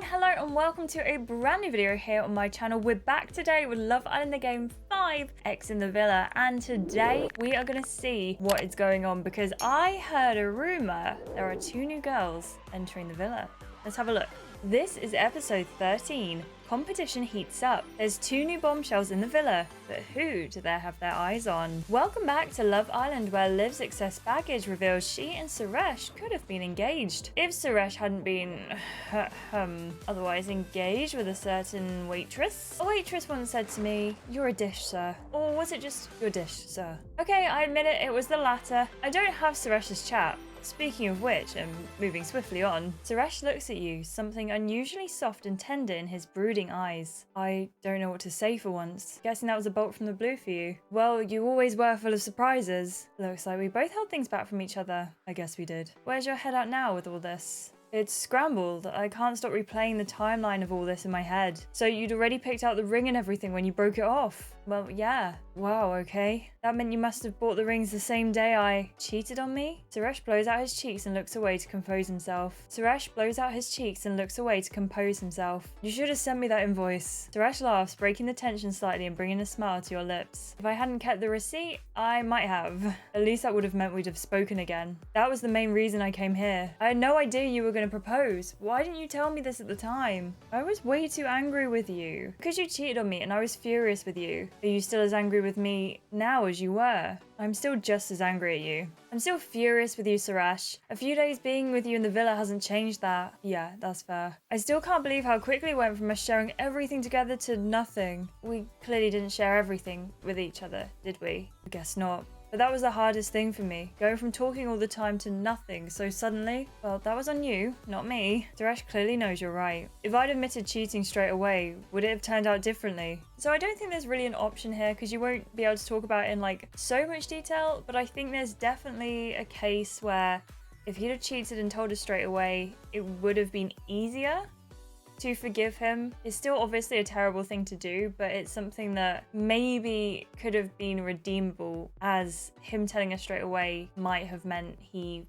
hello and welcome to a brand new video here on my channel. We're back today with Love Island the Game 5 X in the Villa, and today we are going to see what is going on because I heard a rumor there are 2 new girls entering the villa. Let's have a look. This is episode 13. Competition heats up. There's 2 new bombshells in the villa, but who do they have their eyes on? Welcome back to Love Island, where Liv's excess baggage reveals she and Suresh could have been engaged. If Suresh hadn't been, otherwise engaged with a certain waitress. A waitress once said to me, "You're a dish, sir." Or was it just your dish, sir? Okay, I admit it was the latter. I don't have Suresh's chat. Speaking of which, and moving swiftly on, Suresh looks at you, something unusually soft and tender in his brooding eyes. I don't know what to say for once. Guessing that was a bolt from the blue for you. Well, you always were full of surprises. Looks like we both held things back from each other. I guess we did. Where's your head at now with all this? It's scrambled. I can't stop replaying the timeline of all this in my head. So you'd already picked out the ring and everything when you broke it off? Well, yeah. Wow, okay. That meant you must have bought the rings the same day I cheated on me? Suresh blows out his cheeks and looks away to compose himself. You should have sent me that invoice. Suresh laughs, breaking the tension slightly and bringing a smile to your lips. If I hadn't kept the receipt, I might have. At least that would have meant we'd have spoken again. That was the main reason I came here. I had no idea you were going to propose. Why didn't you tell me this at the time? I was way too angry with you. Because you cheated on me and I was furious with you. Are you still as angry with me now as you were? I'm still just as angry at you. I'm still furious with you, Suresh. A few days being with you in the villa hasn't changed that. Yeah, that's fair. I still can't believe how quickly it went from us sharing everything together to nothing. We clearly didn't share everything with each other, did we? I guess not. But that was the hardest thing for me, going from talking all the time to nothing so suddenly. Well, that was on you, not me. Suresh clearly knows you're right. If I'd admitted cheating straight away, would it have turned out differently? So I don't think there's really an option here because you won't be able to talk about it in like so much detail, but I think there's definitely a case where if he'd have cheated and told us straight away, it would have been easier to forgive him. It's still obviously a terrible thing to do, but it's something that maybe could have been redeemable, as him telling us straight away might have meant he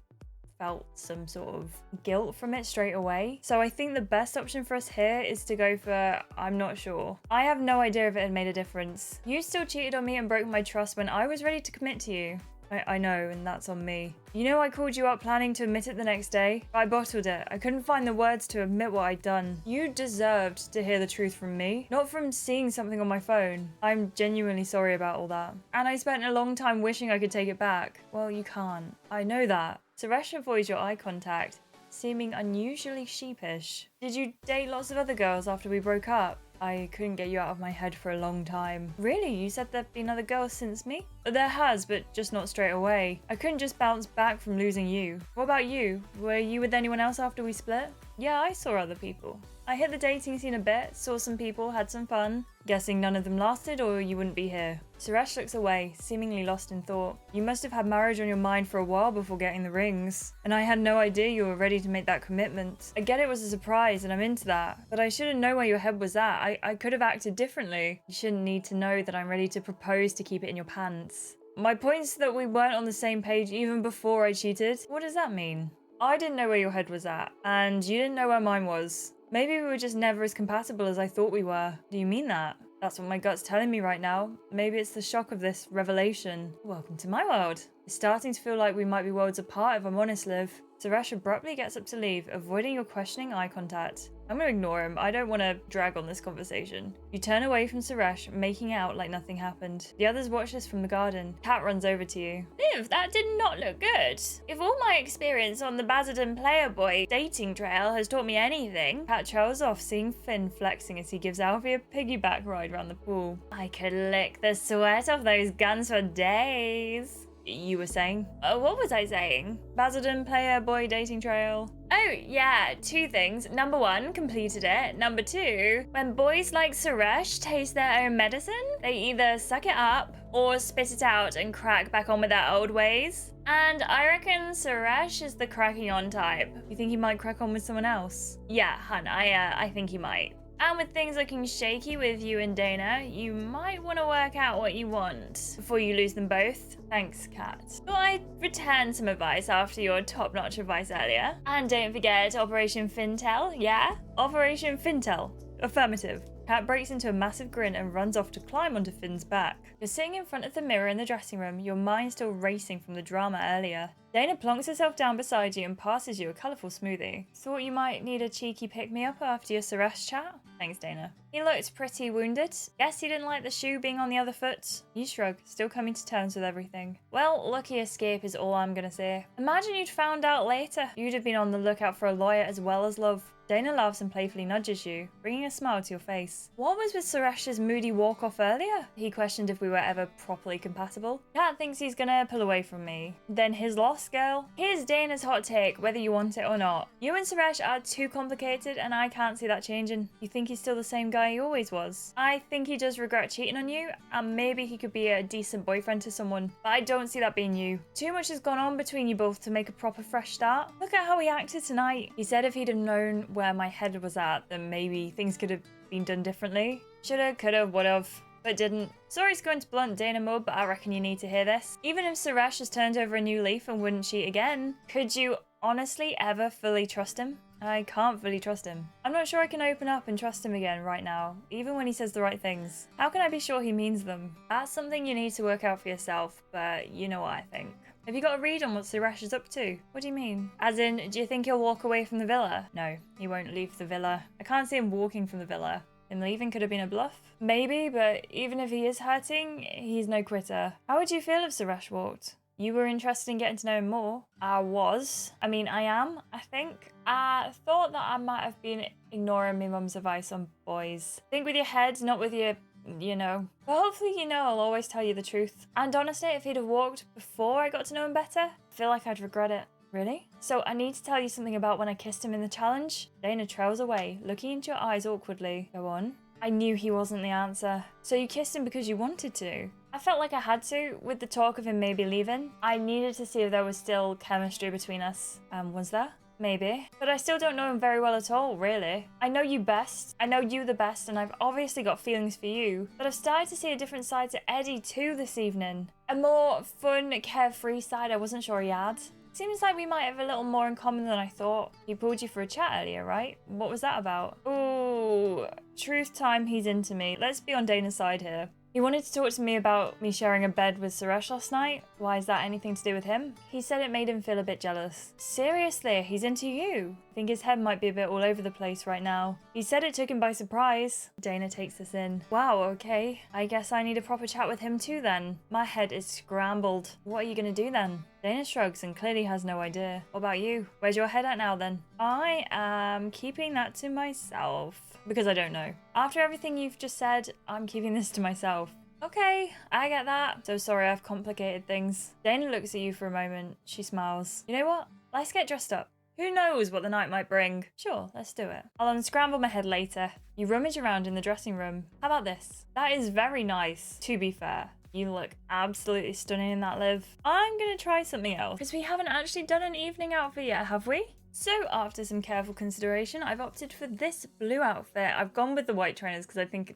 felt some sort of guilt from it straight away. So I think the best option for us here is to go for I'm not sure. I have no idea if it had made a difference. You still cheated on me and broke my trust when I was ready to commit to you. I know, and that's on me. You know, I called you up planning to admit it the next day. I bottled it. I couldn't find the words to admit what I'd done. You deserved to hear the truth from me, not from seeing something on my phone. I'm genuinely sorry about all that. And I spent a long time wishing I could take it back. Well, you can't. I know that. Suresh avoids your eye contact, seeming unusually sheepish. Did you date lots of other girls after we broke up? I couldn't get you out of my head for a long time. Really? You said there've been other girls since me? There has, but just not straight away. I couldn't just bounce back from losing you. What about you? Were you with anyone else after we split? Yeah, I saw other people. I hit the dating scene a bit, saw some people, had some fun. Guessing none of them lasted or you wouldn't be here. Suresh looks away, seemingly lost in thought. You must have had marriage on your mind for a while before getting the rings. And I had no idea you were ready to make that commitment. I get it was a surprise and I'm into that. But I shouldn't know where your head was at. I could have acted differently. You shouldn't need to know that I'm ready to propose to keep it in your pants. My point's that we weren't on the same page even before I cheated. What does that mean? I didn't know where your head was at, and you didn't know where mine was. Maybe we were just never as compatible as I thought we were. Do you mean that? That's what my gut's telling me right now. Maybe it's the shock of this revelation. Welcome to my world. It's starting to feel like we might be worlds apart if I'm honest, Liv. Suresh abruptly gets up to leave, avoiding your questioning eye contact. I'm gonna ignore him. I don't want to drag on this conversation. You turn away from Suresh, making out like nothing happened. The others watch this from the garden. Kat runs over to you. Liv, that did not look good. If all my experience on the Basildon Playerboy dating trail has taught me anything. Kat trails off, seeing Finn flexing as he gives Alfie a piggyback ride around the pool. I could lick the sweat off those guns for days. You were saying? What was I saying? Basildon Playerboy dating trail. Oh, yeah, 2 things. Number 1, completed it. Number 2, when boys like Suresh taste their own medicine, they either suck it up or spit it out and crack back on with their old ways. And I reckon Suresh is the cracking on type. You think he might crack on with someone else? Yeah, hun, I think he might. And with things looking shaky with you and Dana, you might want to work out what you want before you lose them both. Thanks, Kat. Thought I'd return some advice after your top-notch advice earlier. And don't forget Operation Fintel, yeah? Operation Fintel. Affirmative. Kat breaks into a massive grin and runs off to climb onto Finn's back. You're sitting in front of the mirror in the dressing room, your mind still racing from the drama earlier. Dana plonks herself down beside you and passes you a colourful smoothie. Thought you might need a cheeky pick-me-up after your Suresh chat? Thanks, Dana. He looked pretty wounded. Guess he didn't like the shoe being on the other foot. You shrug, still coming to terms with everything. Well, lucky escape is all I'm gonna say. Imagine you'd found out later. You'd have been on the lookout for a lawyer as well as love. Dana laughs and playfully nudges you, bringing a smile to your face. What was with Suresh's moody walk-off earlier? He questioned if we were ever properly compatible. Kat thinks he's gonna pull away from me. Then his loss, girl. Here's Dana's hot take, whether you want it or not. You and Suresh are too complicated, and I can't see that changing. You think he's still the same guy he always was? I think he does regret cheating on you, and maybe he could be a decent boyfriend to someone, but I don't see that being you. Too much has gone on between you both to make a proper fresh start. Look at how he acted tonight. He said if he'd have known where my head was at, then maybe things could have been done differently. Shoulda, coulda, would've, but didn't. Sorry it's going to blunt Dana mode, but I reckon you need to hear this. Even if Suresh has turned over a new leaf and wouldn't cheat again, could you honestly ever fully trust him? I can't fully trust him. I'm not sure I can open up and trust him again right now, even when he says the right things. How can I be sure he means them? That's something you need to work out for yourself, but you know what I think. Have you got a read on what Suresh is up to? What do you mean? As in, do you think he'll walk away from the villa? No, he won't leave the villa. I can't see him walking from the villa. Him leaving could have been a bluff. Maybe, but even if he is hurting, he's no quitter. How would you feel if Suresh walked? You were interested in getting to know him more. I am, I think. I thought that I might have been ignoring my mum's advice on boys. Think with your head, not with your... you know. But hopefully you know I'll always tell you the truth. And honestly, if he'd have walked before I got to know him better, I feel like I'd regret it. Really? So I need to tell you something about when I kissed him in the challenge? Dana trails away, looking into your eyes awkwardly. Go on. I knew he wasn't the answer. So you kissed him because you wanted to? I felt like I had to, with the talk of him maybe leaving. I needed to see if there was still chemistry between us. Was there? Maybe. But I still don't know him very well at all, really. I know you best. I know you the best, and I've obviously got feelings for you. But I've started to see a different side to Eddie too this evening. A more fun, carefree side I wasn't sure he had. Seems like we might have a little more in common than I thought. He pulled you for a chat earlier, right? What was that about? Ooh, truth time, he's into me. Let's be on Dana's side here. He wanted to talk to me about me sharing a bed with Suresh last night. Why is that anything to do with him? He said it made him feel a bit jealous. Seriously, he's into you? I think his head might be a bit all over the place right now. He said it took him by surprise. Dana takes this in. Wow, okay. I guess I need a proper chat with him too then. My head is scrambled. What are you gonna do then? Dana shrugs and clearly has no idea. What about you? Where's your head at now then? I am keeping that to myself. Because I don't know. After everything you've just said, I'm keeping this to myself. Okay, I get that. So sorry I've complicated things. Dana looks at you for a moment. She smiles. You know what? Let's get dressed up. Who knows what the night might bring? Sure, let's do it. I'll unscramble my head later. You rummage around in the dressing room. How about this? That is very nice, to be fair. You look absolutely stunning in that, Liv. I'm gonna try something else. Because we haven't actually done an evening outfit yet, have we? So after some careful consideration, I've opted for this blue outfit. I've gone with the white trainers because I think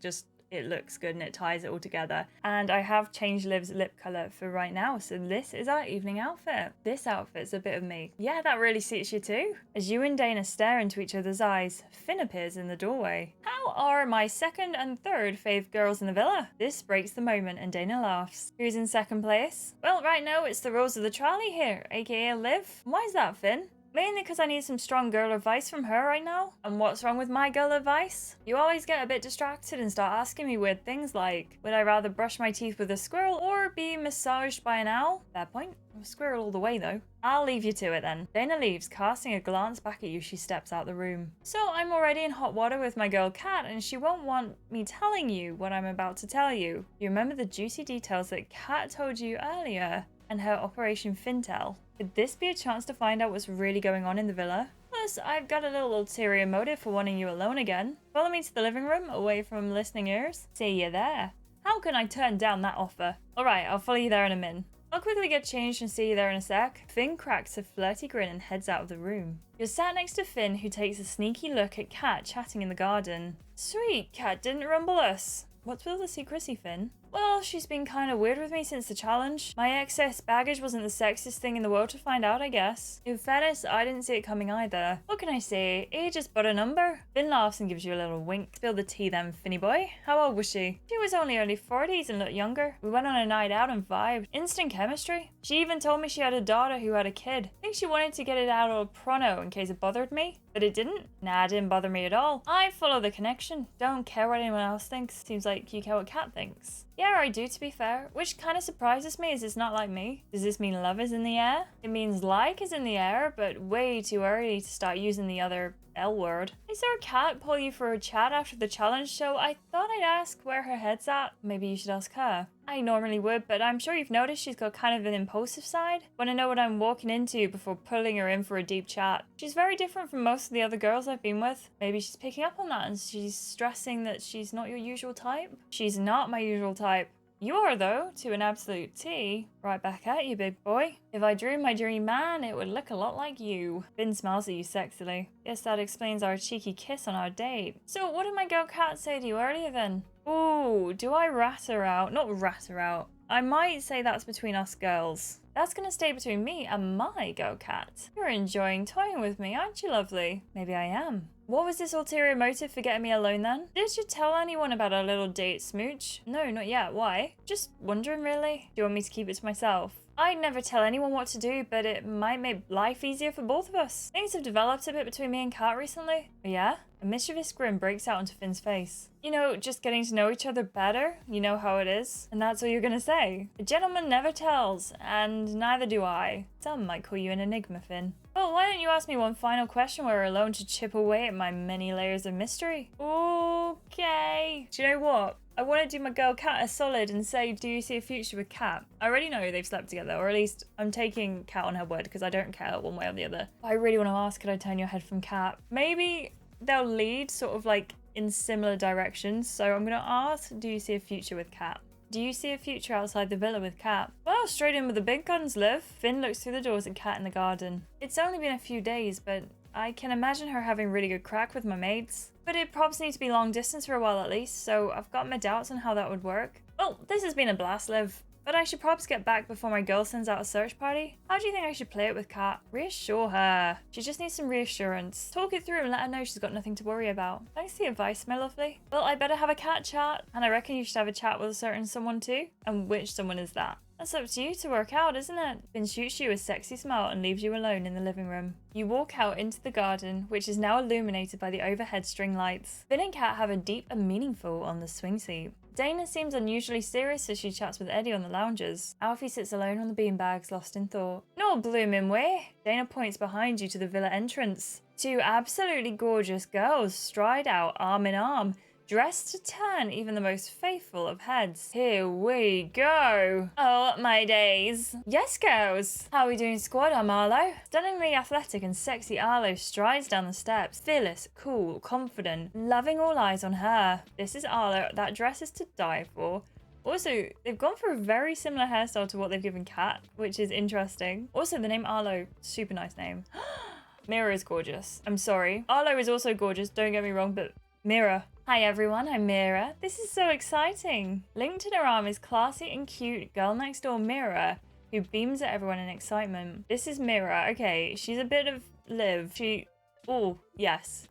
it looks good and it ties it all together. And I have changed Liv's lip colour for right now. So this is our evening outfit. This outfit's a bit of me. Yeah, that really suits you too. As you and Dana stare into each other's eyes, Finn appears in the doorway. How are my second and third fave girls in the villa? This breaks the moment and Dana laughs. Who's in second place? Well, right now it's the Rose of the Trolley here, aka Liv. Why is that, Finn? Mainly because I need some strong girl advice from her right now. And what's wrong with my girl advice? You always get a bit distracted and start asking me weird things like, would I rather brush my teeth with a squirrel or be massaged by an owl? Fair point. I'm a squirrel all the way though. I'll leave you to it then. Dana leaves, casting a glance back at you. She steps out the room. So I'm already in hot water with my girl Kat, and she won't want me telling you what I'm about to tell you. You remember the juicy details that Kat told you earlier and her Operation Fintel? Could this be a chance to find out what's really going on in the villa? Plus, I've got a little ulterior motive for wanting you alone again. Follow me to the living room, away from listening ears. See you there. How can I turn down that offer? Alright, I'll follow you there in a min. I'll quickly get changed and see you there in a sec. Finn cracks a flirty grin and heads out of the room. You're sat next to Finn, who takes a sneaky look at Kat chatting in the garden. Sweet, Kat didn't rumble us. What's with all the secrecy, Finn? Well, she's been kind of weird with me since the challenge. My excess baggage wasn't the sexiest thing in the world to find out, I guess. In fairness, I didn't see it coming either. What can I say? Age is but a number. Finn laughs and gives you a little wink. Spill the tea then, Finny boy. How old was she? She was only early 40s and looked younger. We went on a night out and vibed. Instant chemistry. She even told me she had a daughter who had a kid. I think she wanted to get it out of pronto in case it bothered me. But it didn't. Nah, it didn't bother me at all. I follow the connection. Don't care what anyone else thinks. Seems like you care what Kat thinks. Yeah, I do, to be fair. Which kind of surprises me as it's not like me. Does this mean love is in the air? It means like is in the air, but way too early to start using the other L word. I saw Kat pull you for a chat after the challenge, so I thought I'd ask where her head's at. Maybe you should ask her. I normally would, but I'm sure you've noticed she's got kind of an impulsive side. Want to know what I'm walking into before pulling her in for a deep chat. She's very different from most of the other girls I've been with. Maybe she's picking up on that and she's stressing that she's not your usual type. She's not my usual type. You are, though, to an absolute T. Right back at you, big boy. If I drew my dream man, it would look a lot like you. Finn smiles at you sexily. Guess that explains our cheeky kiss on our date. So what did my girl Kat say to you earlier then? Ooh, do I rat her out? Not rat her out. I might say that's between us girls. That's gonna stay between me and my girl Kat. You're enjoying toying with me, aren't you, lovely? Maybe I am. What was this ulterior motive for getting me alone then? Did you tell anyone about our little date smooch? No, not yet. Why? Just wondering, really. Do you want me to keep it to myself? I'd never tell anyone what to do, but it might make life easier for both of us. Things have developed a bit between me and Kat recently. Oh, yeah? A mischievous grin breaks out onto Finn's face. You know, just getting to know each other better. You know how it is. And that's all you're gonna say. A gentleman never tells, and neither do I. Some might call you an enigma, Finn. Well, why don't you ask me one final question where we're alone to chip away at my many layers of mystery? Okay. Do you know what? I want to do my girl Kat a solid and say, do you see a future with Kat? I already know they've slept together, or at least I'm taking Kat on her word because I don't care one way or the other. I really want to ask, could I turn your head from Kat? Maybe they'll lead sort of like in similar directions. So I'm going to ask, do you see a future with Kat? Do you see a future outside the villa with Kat? Well, straight in with the big guns, Liv. Finn looks through the doors at Kat in the garden. It's only been a few days, but I can imagine her having really good crack with my mates. But it probs need to be long distance for a while at least, so I've got my doubts on how that would work. Well, this has been a blast, Liv. But I should probs get back before my girl sends out a search party. How do you think I should play it with Kat? Reassure her. She just needs some reassurance. Talk it through and let her know she's got nothing to worry about. Thanks for the advice, my lovely. Well, I better have a Kat chat. And I reckon you should have a chat with a certain someone too. And which someone is that? That's up to you to work out, isn't it? Finn shoots you a sexy smile and leaves you alone in the living room. You walk out into the garden, which is now illuminated by the overhead string lights. Finn and Kat have a deep and meaningful on the swing seat. Dana seems unusually serious as she chats with Eddie on the lounges. Alfie sits alone on the beanbags, lost in thought. No blooming way. Dana points behind you to the villa entrance. Two absolutely gorgeous girls stride out arm in arm, dressed to turn even the most faithful of heads. Here we go. Oh, my days. Yes, girls. How are we doing, squad? I'm Arlo. Stunningly athletic and sexy Arlo strides down the steps. Fearless, cool, confident, loving all eyes on her. This is Arlo. That dress is to die for. Also, they've gone for a very similar hairstyle to what they've given Kat, which is interesting. Also, the name Arlo, super nice name. Mira is gorgeous. I'm sorry. Arlo is also gorgeous, don't get me wrong, but Mira. Hi everyone, I'm Mira. This is so exciting. Linked in her arm is classy and cute girl next door Mira, who beams at everyone in excitement. This is Mira. Okay, she's a bit of Liv. Oh, yes.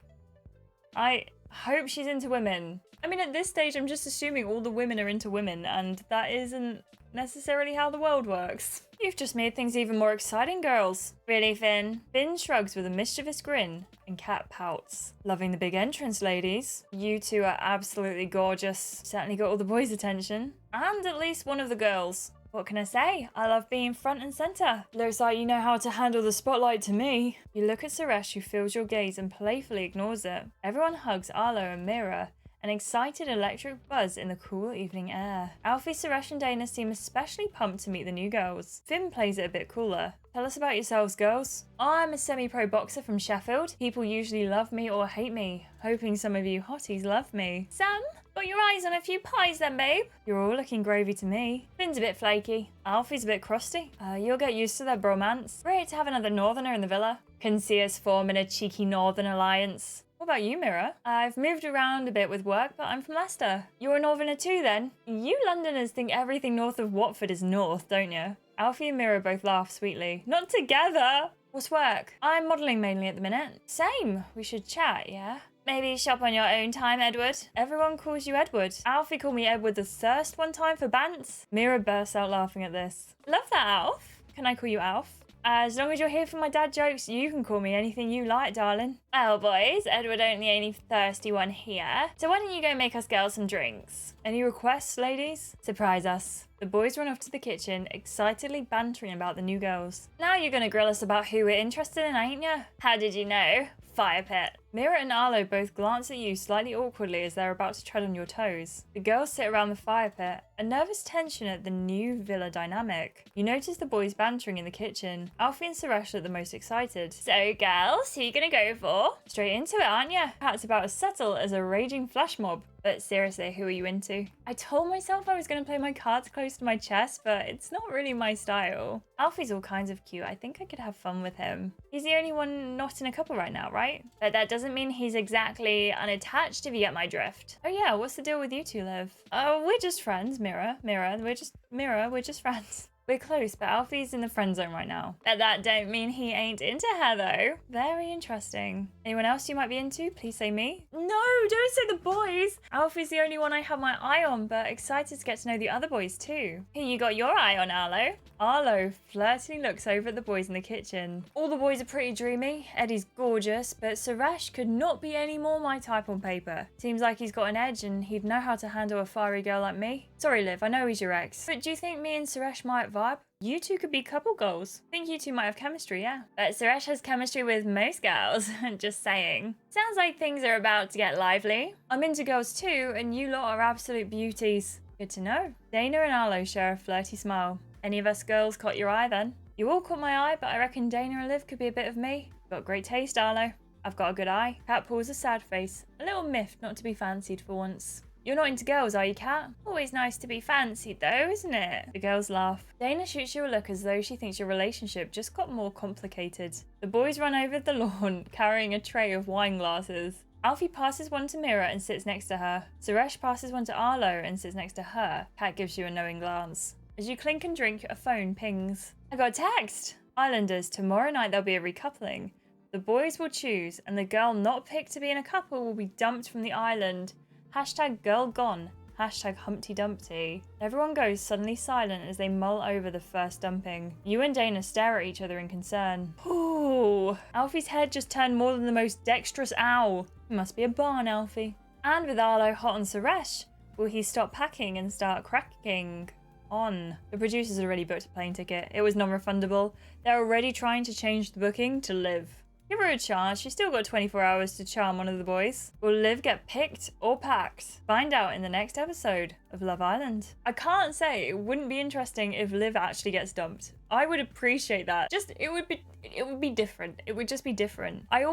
I hope she's into women. I mean, at this stage, I'm just assuming all the women are into women, and that isn't necessarily how the world works. You've just made things even more exciting, girls. Really, Finn? Finn shrugs with a mischievous grin, and Kat pouts. Loving the big entrance, ladies. You two are absolutely gorgeous. Certainly got all the boys' attention. And at least one of the girls. What can I say? I love being front and center. Looks like you know how to handle the spotlight to me. You look at Suresh, who feels your gaze and playfully ignores it. Everyone hugs Arlo and Mira, an excited electric buzz in the cool evening air. Alfie, Suresh and Dana seem especially pumped to meet the new girls. Finn plays it a bit cooler. Tell us about yourselves, girls. I'm a semi-pro boxer from Sheffield. People usually love me or hate me. Hoping some of you hotties love me. Sam? Got your eyes on a few pies then, babe? You're all looking gravy to me. Finn's a bit flaky. Alfie's a bit crusty. You'll get used to their bromance. Great to have another northerner in the villa. Can see us forming a cheeky northern alliance. What about you, Mira? I've moved around a bit with work, but I'm from Leicester. You're a northerner too, then? You Londoners think everything north of Watford is north, don't you? Alfie and Mira both laugh sweetly. Not together! What's work? I'm modelling mainly at the minute. Same. We should chat, yeah? Maybe shop on your own time, Edward. Everyone calls you Edward. Alfie called me Edward the Thirst one time for bants. Mira bursts out laughing at this. Love that, Alf. Can I call you Alf? As long as you're here for my dad jokes, you can call me anything you like, darling. Well, boys, Edward ain't the only thirsty one here. So why don't you go make us girls some drinks? Any requests, ladies? Surprise us. The boys run off to the kitchen, excitedly bantering about the new girls. Now you're gonna grill us about who we're interested in, ain't ya? How did you know? Fire pit. Mira and Arlo both glance at you slightly awkwardly as they're about to tread on your toes. The girls sit around the fire pit, a nervous tension at the new villa dynamic. You notice the boys bantering in the kitchen. Alfie and Suresh look the most excited. So girls, who you gonna go for? Straight into it, aren't ya? That's about as subtle as a raging flash mob. But seriously, who are you into? I told myself I was going to play my cards close to my chest, but it's not really my style. Alfie's all kinds of cute. I think I could have fun with him. He's the only one not in a couple right now, right? But that doesn't mean he's exactly unattached, if you get my drift. Oh yeah, what's the deal with you two, Liv? Oh, we're just friends, Mira, we're just friends. We're close, but Alfie's in the friend zone right now. But that don't mean he ain't into her, though. Very interesting. Anyone else you might be into? Please say me. No, don't say the boys. Alfie's the only one I have my eye on, but excited to get to know the other boys, too. Who you got your eye on, Arlo? Arlo flirtily looks over at the boys in the kitchen. All the boys are pretty dreamy. Eddie's gorgeous, but Suresh could not be any more my type on paper. Seems like he's got an edge and he'd know how to handle a fiery girl like me. Sorry, Liv, I know he's your ex. But do you think me and Suresh might vibe? You two could be couple goals. Think you two might have chemistry, yeah. But Suresh has chemistry with most girls. Just saying. Sounds like things are about to get lively. I'm into girls too, and you lot are absolute beauties. Good to know. Dana and Arlo share a flirty smile. Any of us girls caught your eye then? You all caught my eye, but I reckon Dana and Liv could be a bit of me. Got great taste, Arlo. I've got a good eye. Cat pulls a sad face. A little miffed not to be fancied for once. You're not into girls, are you, Cat? Always nice to be fancied, though, isn't it? The girls laugh. Dana shoots you a look as though she thinks your relationship just got more complicated. The boys run over the lawn, carrying a tray of wine glasses. Alfie passes one to Mira and sits next to her. Suresh passes one to Arlo and sits next to her. Cat gives you a knowing glance. As you clink and drink, a phone pings. I got a text! Islanders, tomorrow night there'll be a recoupling. The boys will choose, and the girl not picked to be in a couple will be dumped from the island. Hashtag girl gone. Hashtag Humpty Dumpty. Everyone goes suddenly silent as they mull over the first dumping. You and Dana stare at each other in concern. Ooh. Alfie's head just turned more than the most dexterous owl. It must be a barn, Alfie. And with Arlo hot on Suresh, will he stop packing and start cracking on? The producers already booked a plane ticket. It was non-refundable. They're already trying to change the booking to Liv. Give her a chance, she's still got 24 hours to charm one of the boys. Will Liv get picked or packed? Find out in the next episode of Love Island. I can't say it wouldn't be interesting if Liv actually gets dumped. I would appreciate that. It would be different. It would just be different. I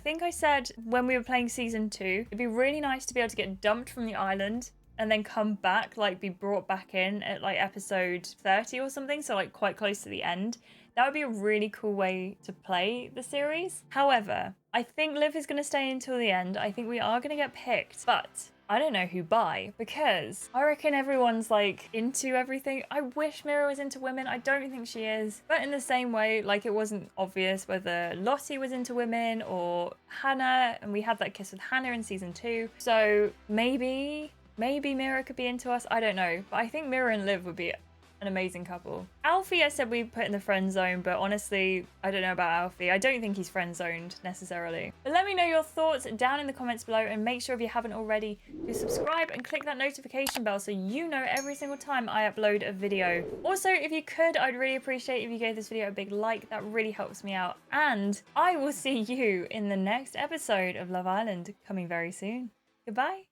think I said when we were playing season 2, it'd be really nice to be able to get dumped from the island and then come back, like be brought back in at like episode 30 or something, so like quite close to the end. That would be a really cool way to play the series. However, I think Liv is going to stay until the end. I think we are going to get picked, but I don't know who by, because I reckon everyone's like into everything. I wish Mira was into women. I don't think she is. But in the same way, like it wasn't obvious whether Lottie was into women or Hannah, and we had that kiss with Hannah in season 2. So maybe Mira could be into us. I don't know. But I think Mira and Liv would be an amazing couple. Alfie, I said we put in the friend zone, but honestly, I don't know about Alfie. I don't think he's friend zoned necessarily. But let me know your thoughts down in the comments below, and make sure if you haven't already to subscribe and click that notification bell so you know every single time I upload a video. Also, if you could, I'd really appreciate if you gave this video a big like. That really helps me out. And I will see you in the next episode of Love Island, coming very soon. Goodbye.